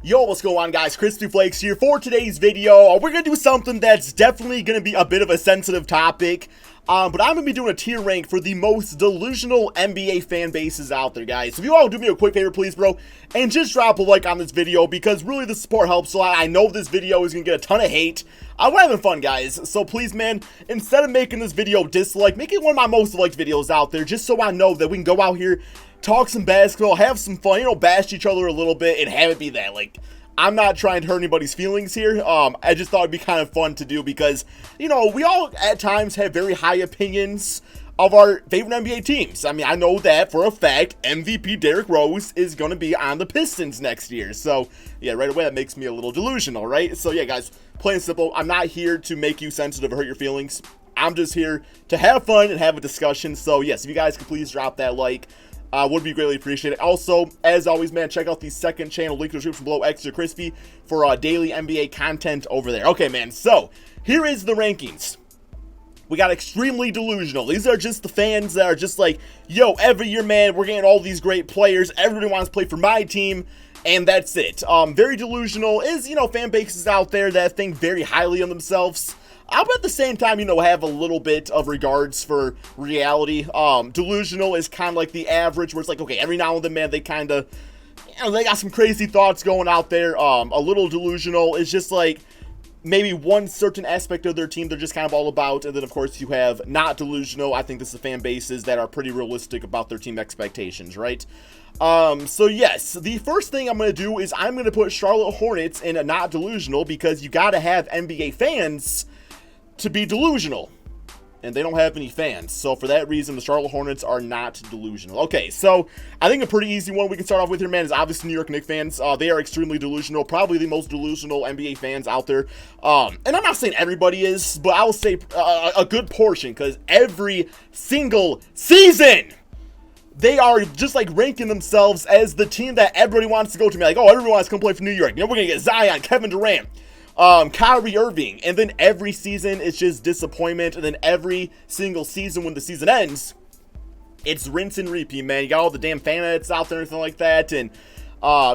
Yo, what's going on, guys? KrispyFlakes here. For today's video, we're going to do something that's definitely going to be a bit of a sensitive topic, but I'm going to be doing a tier rank for the most delusional NBA fan bases out there, guys. So if you all do me a quick favor, please, bro, and just drop a like on this video, because really the support helps a lot. I know this video is going to get a ton of hate. I'm having fun, guys, so please, man, instead of making this video dislike, make it one of my most liked videos out there, just so I know that we can go out here, talk some basketball, have some fun, bash each other a little bit, and have it be that. Like, I'm not trying to hurt anybody's feelings here. I just thought it'd be kind of fun to do because, we all at times have very high opinions of our favorite NBA teams. I mean, I know that for a fact MVP Derrick Rose is going to be on the Pistons next year. So, yeah, right away that makes me a little delusional, right? So, yeah, guys, plain and simple, I'm not here to make you sensitive or hurt your feelings. I'm just here to have fun and have a discussion. So, yes, if you guys could please drop that like, would be greatly appreciated. Also, as always, man, check out the second channel, link in the description below, Extra Crispy, for daily NBA content over there. Okay, man, so here is the rankings. We got extremely delusional. These are just the fans that are just like, yo, every year, man, we're getting all these great players. Everybody wants to play for my team, and that's it. Very delusional is, fan bases out there that think very highly of themselves. But at the same time, have a little bit of regards for reality. Delusional is kind of like the average, where it's like, okay, every now and then, man, they kind of, they got some crazy thoughts going out there. A little delusional is just like maybe one certain aspect of their team they're just kind of all about. And then, of course, you have not delusional. I think this is fan bases that are pretty realistic about their team expectations, right? So yes, the first thing I'm going to do is I'm going to put Charlotte Hornets in a not delusional, because you got to have NBA fans to be delusional, and they don't have any fans. So for that reason, the Charlotte Hornets are not delusional. Okay, so I think a pretty easy one we can start off with here, man, is obviously New York Knicks fans. They are extremely delusional, probably the most delusional NBA fans out there. And I'm not saying everybody is, but I will say a good portion, because every single season they are just like ranking themselves as the team that everybody wants to go to. Like, oh, everyone wants to come play for New York. We're gonna get Zion, Kevin Durant, Kyrie Irving, and then every season it's just disappointment, and then every single season when the season ends, it's rinse and repeat, man. You got all the damn fan edits out there and everything like that, and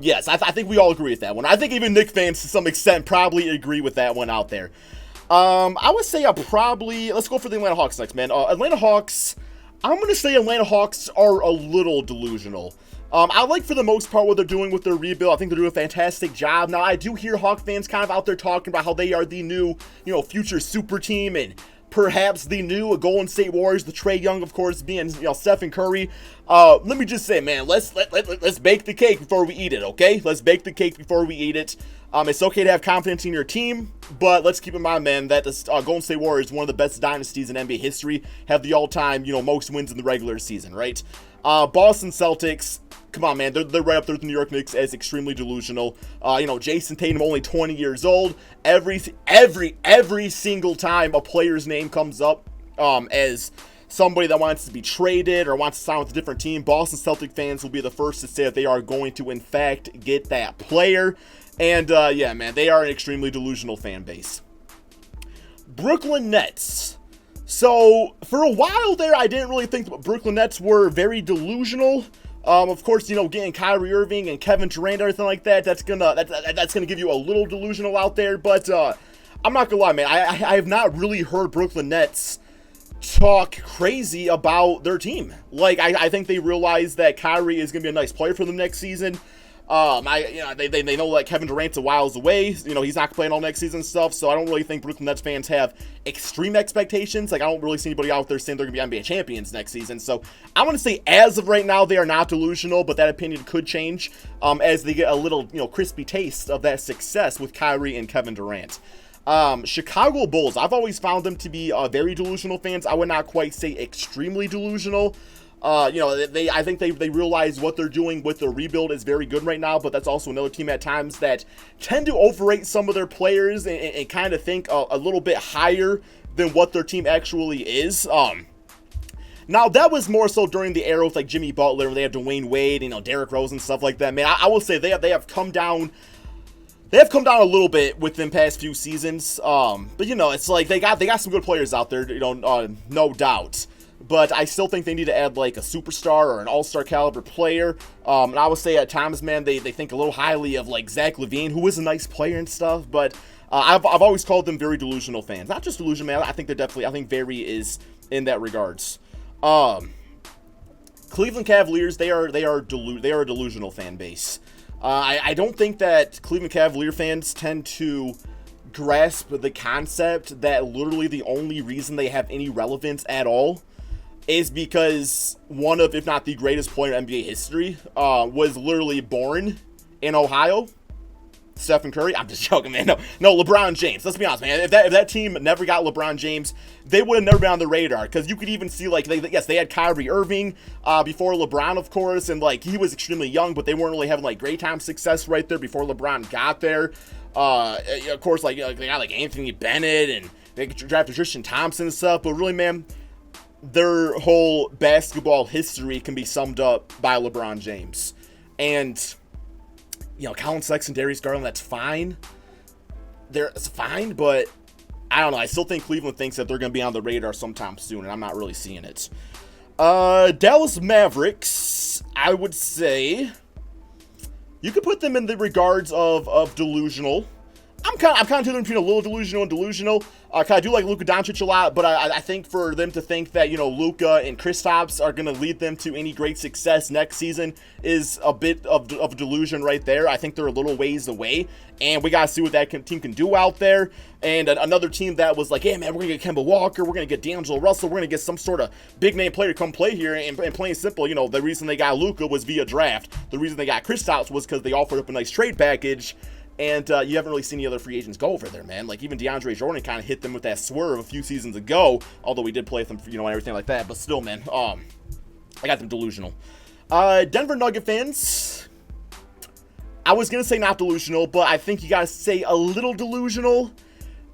yes, I think we all agree with that one. I think even Knicks fans to some extent probably agree with that one out there. I would say let's go for the Atlanta Hawks next, man. Atlanta Hawks, I'm going to say Atlanta Hawks are a little delusional. I like, for the most part, what they're doing with their rebuild. I think they're doing a fantastic job. Now, I do hear Hawk fans kind of out there talking about how they are the new, future super team, and perhaps the new Golden State Warriors, the Trae Young, of course, being, Stephen Curry. Let me just say, man, let's bake the cake before we eat it, okay? Let's bake the cake before we eat it. It's okay to have confidence in your team, but let's keep in mind, man, that the Golden State Warriors, one of the best dynasties in NBA history, have the all-time, most wins in the regular season, right? Boston Celtics, come on, man, they're right up there with the New York Knicks as extremely delusional. Jason Tatum, only 20 years old. Every single time a player's name comes up as somebody that wants to be traded or wants to sign with a different team, Boston Celtic fans will be the first to say that they are going to, in fact, get that player. And, yeah, man, they are an extremely delusional fan base. Brooklyn Nets. So, for a while there, I didn't really think the Brooklyn Nets were very delusional. Of course, getting Kyrie Irving and Kevin Durant and everything like that, that's gonna give you a little delusional out there. But I'm not gonna lie, man, I have not really heard Brooklyn Nets talk crazy about their team. Like, I think they realize that Kyrie is gonna be a nice player for them next season. They know that Kevin Durant's a whiles away. He's not playing all next season and stuff. So I don't really think Brooklyn Nets fans have extreme expectations. Like, I don't really see anybody out there saying they're going to be NBA champions next season. So I'm going to say, as of right now, they are not delusional, but that opinion could change as they get a little, crispy taste of that success with Kyrie and Kevin Durant. Chicago Bulls, I've always found them to be very delusional fans. I would not quite say extremely delusional. I think they realize what they're doing with their rebuild is very good right now, but that's also another team at times that tend to overrate some of their players and kind of think a little bit higher than what their team actually is. Now, that was more so during the era with, like, Jimmy Butler, where they had Dwayne Wade, Derrick Rose and stuff like that. Man, I will say they have come down. They have come down a little bit within past few seasons. But it's like they got some good players out there, no doubt. but I still think they need to add like a superstar or an all-star caliber player. And I would say at times, man, they think a little highly of like Zach LaVine, who is a nice player and stuff, but I've always called them very delusional fans. Not just delusional, man. I think they're definitely, I think very is in that regards. Cleveland Cavaliers, they are a delusional fan base. I don't think that Cleveland Cavalier fans tend to grasp the concept that literally the only reason they have any relevance at all is because one of, if not the greatest player in NBA history, was literally born in Ohio. Stephen Curry. I'm just joking, man. No, LeBron James. Let's be honest, man. If that team never got LeBron James, they would have never been on the radar. Because you could even see, like, they had Kyrie Irving before LeBron, of course, and like he was extremely young, but they weren't really having like great time success right there before LeBron got there. Of course, like they got like Anthony Bennett and they drafted Tristan Thompson and stuff. But really, man, their whole basketball history can be summed up by LeBron James. And Colin Sexton, Darius Garland, that's fine. It's fine, but I don't know. I still think Cleveland thinks that they're going to be on the radar sometime soon, and I'm not really seeing it. Dallas Mavericks, I would say you could put them in the regards of delusional. I'm kind of teetering between a little delusional and delusional. I do like Luka Doncic a lot, but I think for them to think that, Luka and Kristaps are going to lead them to any great success next season is a bit of a delusion right there. I think they're a little ways away, and we got to see what that team can do out there. And another team that was like, hey, man, we're going to get Kemba Walker, we're going to get D'Angelo Russell, we're going to get some sort of big-name player to come play here, and plain simple, the reason they got Luka was via draft. The reason they got Kristaps was because they offered up a nice trade package. And you haven't really seen any other free agents go over there, man. Like, even DeAndre Jordan kind of hit them with that swerve a few seasons ago, although we did play with them, and everything like that. But still, man, I got them delusional. Denver Nugget fans, I was going to say not delusional, but I think you got to say a little delusional,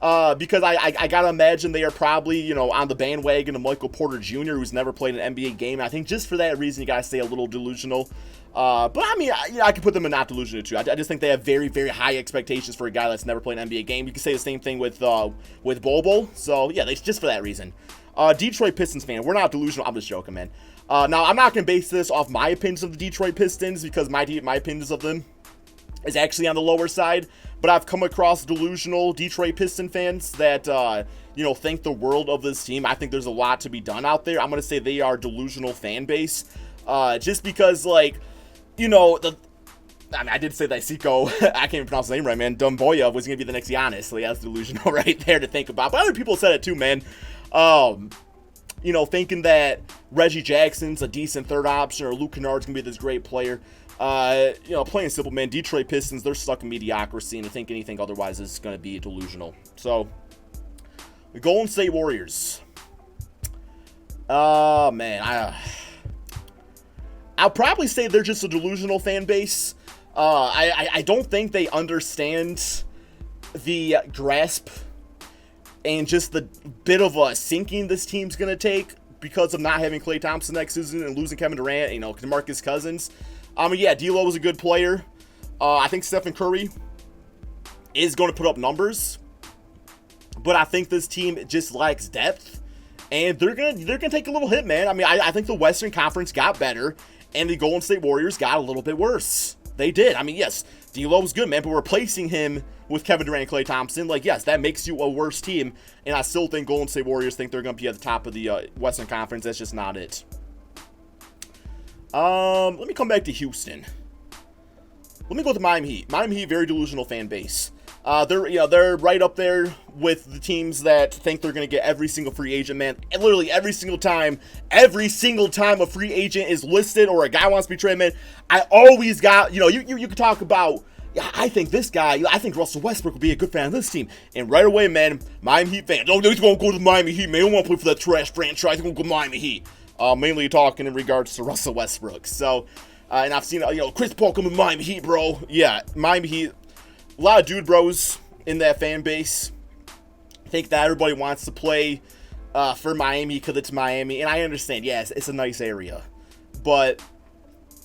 because I got to imagine they are probably, on the bandwagon of Michael Porter Jr., who's never played an NBA game. I think just for that reason, you got to say a little delusional. But I mean, I could put them in not delusional too. I just think they have very, very high expectations for a guy that's never played an NBA game. You can say the same thing with Bobo. So yeah, just for that reason. Detroit Pistons fan, we're not delusional. I'm just joking, man. Now I'm not gonna base this off my opinions of the Detroit Pistons because my opinions of them is actually on the lower side. But I've come across delusional Detroit Piston fans that think the world of this team. I think there's a lot to be done out there. I'm gonna say they are delusional fan base, just because like. I did say that Siko, I can't even pronounce the name right, man. Dumboya was going to be the next Giannis. So yeah, that's delusional right there to think about. But other people said it too, man. Thinking that Reggie Jackson's a decent third option or Luke Kennard's going to be this great player. Plain simple, man. Detroit Pistons, they're stuck in mediocrity, and to think anything otherwise is going to be delusional. So, the Golden State Warriors. Man, I'll probably say they're just a delusional fan base. I don't think they understand the grasp and just the bit of a sinking this team's going to take because of not having Klay Thompson next season and losing Kevin Durant, DeMarcus Cousins. Yeah, D'Lo was a good player. I think Stephen Curry is going to put up numbers, but I think this team just lacks depth, and they're gonna take a little hit, man. I mean, I think the Western Conference got better. And the Golden State Warriors got a little bit worse. They did. I mean, yes, D'Lo was good, man, but replacing him with Kevin Durant and Klay Thompson, like, yes, that makes you a worse team. And I still think Golden State Warriors think they're going to be at the top of the Western Conference. That's just not it. Let me come back to Houston. Let me go to Miami Heat. Miami Heat, very delusional fan base. They're right up there with the teams that think they're going to get every single free agent, man. And literally every single time a free agent is listed or a guy wants to be traded, man, I always got, you could talk about, yeah, I think this guy, I think Russell Westbrook would be a good fan of this team. And right away, man, Miami Heat fan, oh, he's going to go to the Miami Heat, man. He don't want to play for that trash franchise. He's going to go to Miami Heat. Mainly talking in regards to Russell Westbrook. So, and I've seen, Chris Paul coming to Miami Heat, bro. Yeah, Miami Heat. A lot of dude bros in that fan base. I think that everybody wants to play for Miami because it's Miami. And I understand, yes, it's a nice area. But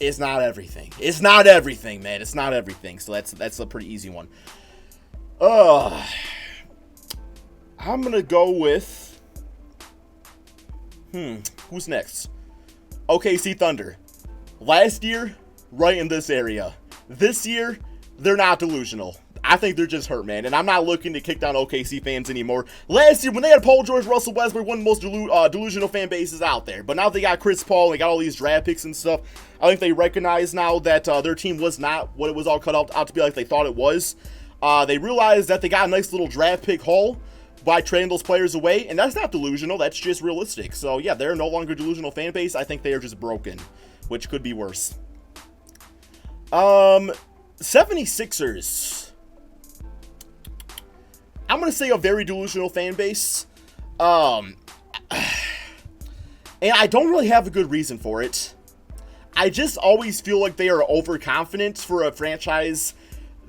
it's not everything. It's not everything, man. It's not everything. So that's a pretty easy one. I'm going to go with... Who's next? OKC Thunder. Last year, right in this area. This year, they're not delusional. I think they're just hurt, man. And I'm not looking to kick down OKC fans anymore. Last year, when they had Paul George, Russell Westbrook, one of the most delusional fan bases out there. But now they got Chris Paul, they got all these draft picks and stuff. I think they recognize now that their team was not what it was all cut out to be like they thought it was. They realized that they got a nice little draft pick haul by trading those players away. And that's not delusional. That's just realistic. So, yeah, they're no longer a delusional fan base. I think they are just broken, which could be worse. 76ers. I'm going to say a very delusional fan base. And I don't really have a good reason for it. I just always feel like they are overconfident for a franchise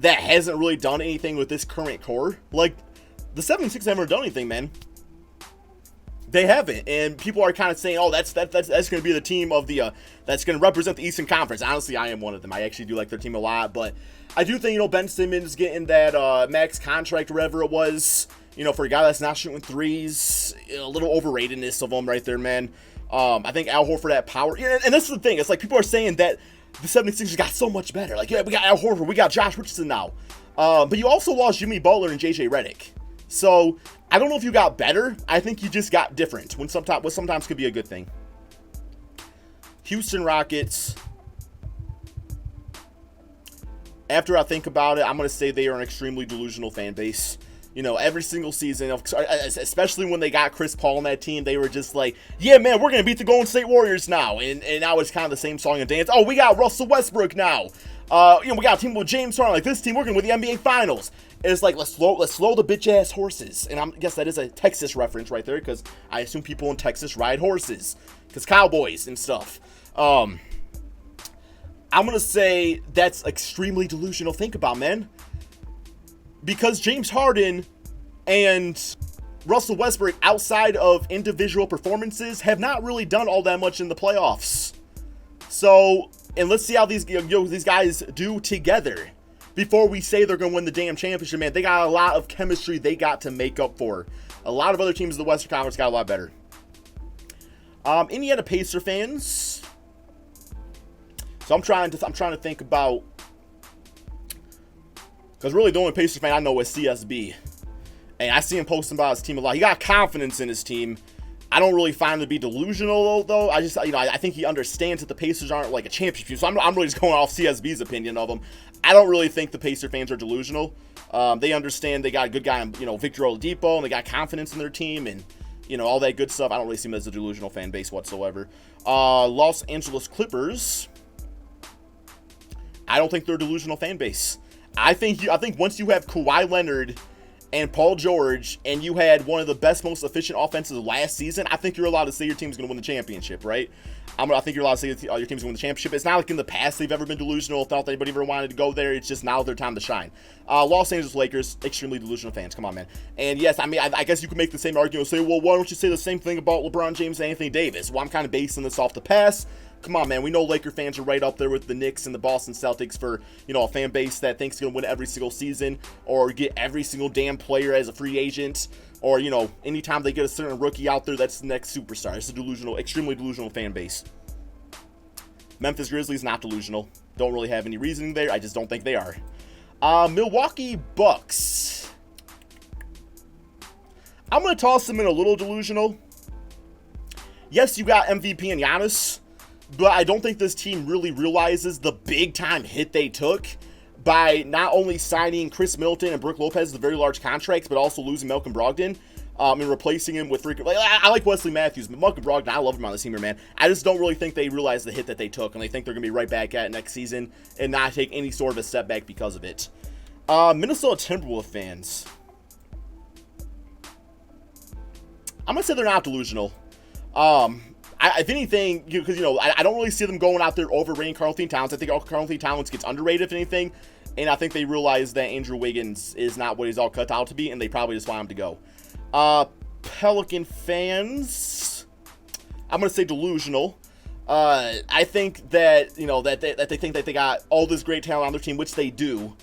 that hasn't really done anything with this current core. Like, the 76ers haven't done anything, man. They haven't, and people are kind of saying, "Oh, that's going to be the team of the that's going to represent the Eastern Conference." Honestly, I am one of them. I actually do like their team a lot, but I do think Ben Simmons getting that max contract, or whatever it was, for a guy that's not shooting threes, a little overratedness of him right there, man. I think Al Horford had power, and this is the thing. It's like people are saying that the 76ers got so much better. Like, yeah, we got Al Horford, we got Josh Richardson now, but you also lost Jimmy Butler and JJ Redick. So I don't know if you got better. I think you just got different, what sometimes could be a good thing. Houston Rockets. After I think about it, I'm going to say they are an extremely delusional fan base. Every single season, especially when they got Chris Paul on that team, they were just like, yeah, man, we're going to beat the Golden State Warriors now. And now it's kind of the same song and dance. Oh, we got Russell Westbrook now. We got a team with James Harden. Like, this team, we're going to win the NBA Finals. And it's like, let's slow the bitch-ass horses. And I guess that is a Texas reference right there, because I assume people in Texas ride horses. Because cowboys and stuff. I'm going to say that's extremely delusional. Think about, man. Because James Harden and Russell Westbrook, outside of individual performances, have not really done all that much in the playoffs. So, and let's see how these guys do together before we say they're going to win the damn championship, man. They got a lot of chemistry they got to make up for. A lot of other teams in the Western Conference got a lot better. Indiana Pacer fans. So I'm trying to think about, because really the only Pacers fan I know is CSB, and I see him posting about his team a lot. He got confidence in his team. I don't really find him to be delusional though. I just, I think he understands that the Pacers aren't like a championship team. So I'm really just going off CSB's opinion of them. I don't really think the Pacer fans are delusional. They understand they got a good guy in, Victor Oladipo, and they got confidence in their team, and all that good stuff. I don't really see them as a delusional fan base whatsoever. Los Angeles Clippers. I don't think they're a delusional fan base. I think once you have Kawhi Leonard and Paul George, and you had one of the best, most efficient offenses last season, I think you're allowed to say your team's going to win the championship, right? I think you're allowed to say your team's going to win the championship. It's not like in the past they've ever been delusional. It's not that anybody ever wanted to go there. It's just now their time to shine. Los Angeles Lakers, extremely delusional fans. Come on, man. And yes, I guess you could make the same argument and say, well, why don't you say the same thing about LeBron James and Anthony Davis? Well, I'm kind of basing this off the past. Come on, man. We know Laker fans are right up there with the Knicks and the Boston Celtics for, a fan base that thinks going to win every single season or get every single damn player as a free agent, or, anytime they get a certain rookie out there, that's the next superstar. It's a extremely delusional fan base. Memphis Grizzlies, not delusional. Don't really have any reasoning there. I just don't think they are. Milwaukee Bucks. I'm going to toss them in a little delusional. Yes, you got MVP and Giannis, but I don't think this team really realizes the big-time hit they took by not only signing Chris Middleton and Brook Lopez, the very large contracts, but also losing Malcolm Brogdon and replacing him with freaking... I like Wesley Matthews, but Malcolm Brogdon, I love him on this team here, man. I just don't really think they realize the hit that they took, and they think they're going to be right back at it next season and not take any sort of a step back because of it. Minnesota Timberwolves fans. I'm going to say they're not delusional. If anything, because, I don't really see them going out there overrating Karl-Anthony Towns. I think Karl-Anthony Towns gets underrated, if anything. And I think they realize that Andrew Wiggins is not what he's all cut out to be, and they probably just want him to go. Pelican fans, I'm going to say delusional. I think that, that they think that they got all this great talent on their team, which they do.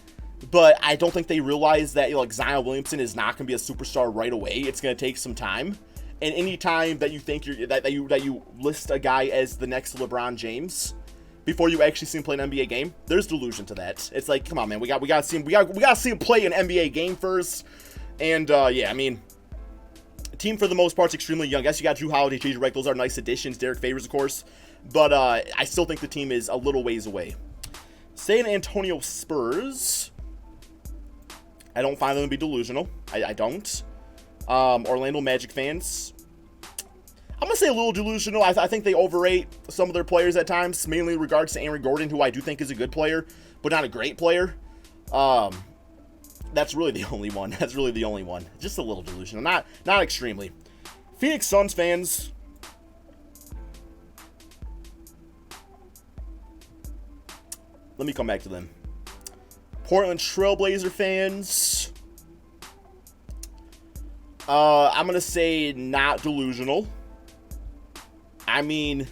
But I don't think they realize that, Zion Williamson is not going to be a superstar right away. It's going to take some time. And any time that you think that you list a guy as the next LeBron James before you actually see him play an NBA game, there's delusion to that. It's like, come on, man, we got to see him play an NBA game first. And yeah, I mean, team for the most part is extremely young. Yes, you got Drew Holiday, JJ Redick. Those are nice additions. Derek Favors, of course, but I still think the team is a little ways away. San Antonio Spurs, I don't find them to be delusional. I don't. Orlando Magic fans, I'm going to say a little delusional. I think they overrate some of their players at times, mainly in regards to Aaron Gordon, who I do think is a good player, but not a great player. That's really the only one. That's really the only one. Just a little delusional. Not extremely. Phoenix Suns fans, let me come back to them. Portland Trailblazer fans, I'm going to say not delusional. I mean,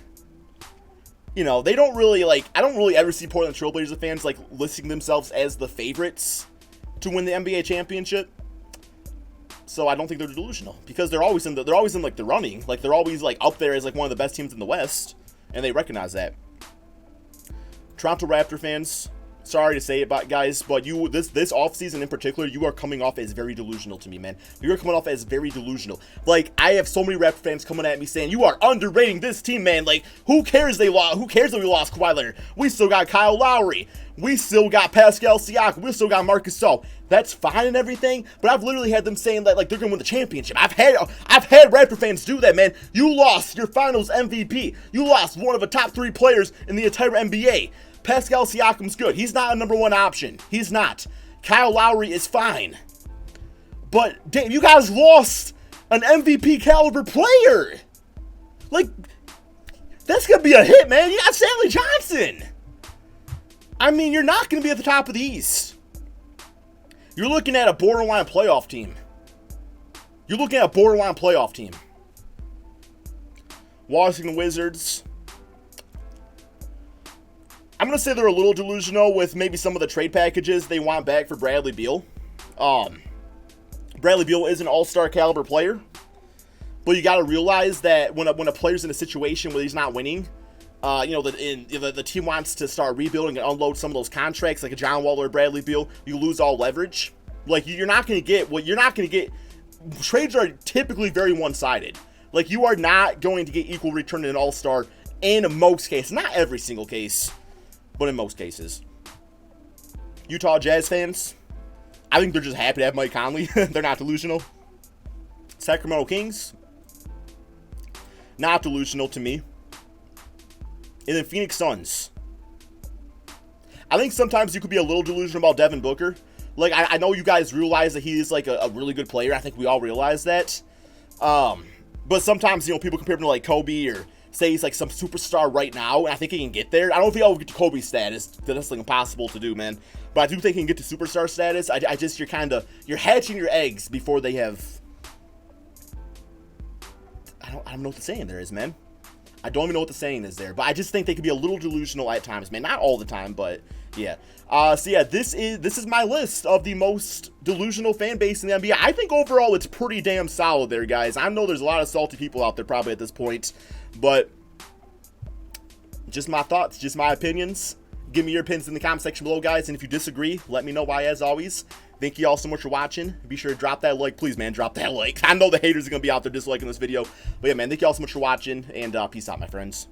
you know, they don't really, like, I don't really ever see Portland Trailblazer fans, like, listing themselves as the favorites to win the NBA championship. So I don't think they're delusional, because they're always in like the running. Like, they're always, like, up there as, like, one of the best teams in the West, and they recognize that. Toronto Raptor fans, sorry to say it, guys, but this offseason in particular, you are coming off as very delusional to me, man. You are coming off as very delusional. Like, I have so many Raptor fans coming at me saying, you are underrating this team, man. Like, who cares they lost? Who cares that we lost Kawhi Leonard? We still got Kyle Lowry. We still got Pascal Siakam. We still got Marcus Gasol. That's fine and everything, but I've literally had them saying that, like, they're gonna win the championship. I've had Raptor fans do that, man. You lost your Finals MVP. You lost one of the top 3 players in the entire NBA. Pascal Siakam's good. He's not a number 1 option. He's not. Kyle Lowry is fine. But, damn, you guys lost an MVP caliber player. Like, that's going to be a hit, man. You got Stanley Johnson. I mean, you're not going to be at the top of the East. You're looking at a borderline playoff team. Washington Wizards, I'm going to say they're a little delusional with maybe some of the trade packages they want back for Bradley Beal. Bradley Beal is an all-star caliber player, but you got to realize that when a player's in a situation where he's not winning, you know, the team wants to start rebuilding and unload some of those contracts, like a John Wall or Bradley Beal, you lose all leverage. Like, you're not going to get. Trades are typically very one-sided. Like, you are not going to get equal return in an all-star in most cases. Not every single case, but in most cases. Utah Jazz fans, I think they're just happy to have Mike Conley. They're not delusional. Sacramento Kings, not delusional to me. And then Phoenix Suns, I think sometimes you could be a little delusional about Devin Booker. Like, I know you guys realize that he is, like, a really good player. I think we all realize that. But sometimes, you know, people compare him to, like, Kobe, or say he's, like, some superstar right now, and I think he can get there. I don't know if he'll get to Kobe status. That's, like, impossible to do, man. But I do think he can get to superstar status. I just, you're hatching your eggs before they have... I don't know what the saying there is, man. I don't even know what the saying is there, but I just think they could be a little delusional at times, man. Not all the time, but yeah. So yeah, this is my list of the most delusional fan base in the NBA. I think overall it's pretty damn solid there, guys. I know there's a lot of salty people out there probably at this point, but just my thoughts, just my opinions. Give me your opinions in the comment section below, guys, and if you disagree, let me know why, as always. Thank you all so much for watching. Be sure to drop that like. Please, man, drop that like. I know the haters are going to be out there disliking this video. But yeah, man, thank you all so much for watching, and peace out, my friends.